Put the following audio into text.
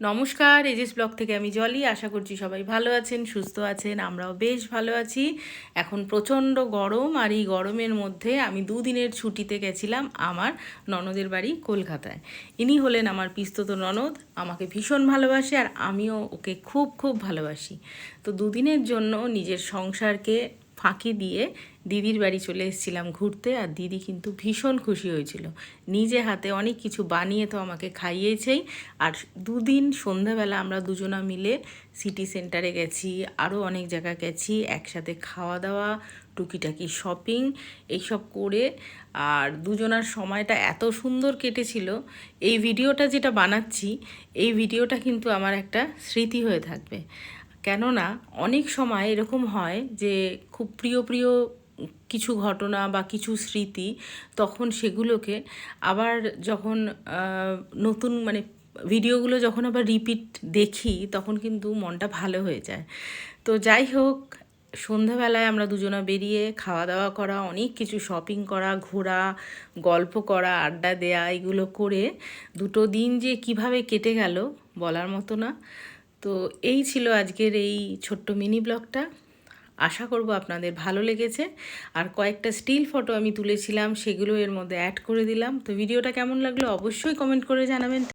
নমস্কার, edges blog থেকে আমি জলি। আশা করছি সবাই ভালো আছেন, সুস্থ আছেন। আমরাও বেশ ভালো আছি। এখন প্রচণ্ড গরম, আর এই গরমের মধ্যে আমি দুদিনের ছুটিতে গেছিলাম আমার ননদের বাড়ি কলকাতায়। ইনি হলেন আমার পিস্তত ননদ, আমাকে ভীষণ ভালোবাসে আর আমিও ওকে খুব খুব ভালোবাসি। তো দুদিনের জন্য নিজের সংসারকে ফাঁকি দিয়ে দিদির বাড়ি চলে এসেছিলাম ঘুরতে, আর দিদি কিন্তু ভীষণ খুশি হয়েছিল। নিজে হাতে অনেক কিছু বানিয়ে তো আমাকে খাইয়েছেই। আর দুদিন সন্ধ্যাবেলা আমরা দুজনা মিলে সিটি সেন্টারে গেছি, আরও অনেক জায়গা গেছি, একসাথে খাওয়া দাওয়া, টুকিটাকি শপিং এইসব করে। আর দুজনার সময়টা এত সুন্দর কেটেছিল। এই ভিডিওটা যেটা বানাচ্ছি, এই ভিডিওটা কিন্তু আমার একটা স্মৃতি হয়ে থাকবে। কেননা অনেক সময় এরকম হয় যে খুব প্রিয় প্রিয় কিছু ঘটনা বা কিছু স্মৃতি, তখন সেগুলোকে আবার যখন নতুন মানে ভিডিওগুলো যখন আবার রিপিট দেখি, তখন কিন্তু মনটা ভালো হয়ে যায়। তো যাই হোক, সন্ধ্যাবেলায় আমরা দুজনা বেরিয়ে খাওয়া দাওয়া করা, অনেক কিছু শপিং করা, ঘোরা, গল্প করা, আড্ডা দেয়া, এগুলো করে দুটো দিন যে কিভাবে কেটে গেল বলার মতো না। তো এই ছিল আজকের এই ছোট্ট মিনি ব্লগটা। আশা করব আপনাদের ভালো লেগেছে। আর কয়েকটা স্টিল ফটো আমি তুলেছিলাম, সেগুলো এর মধ্যে অ্যাড করে দিলাম। তো ভিডিওটা কেমন লাগলো অবশ্যই কমেন্ট করে জানাবেন।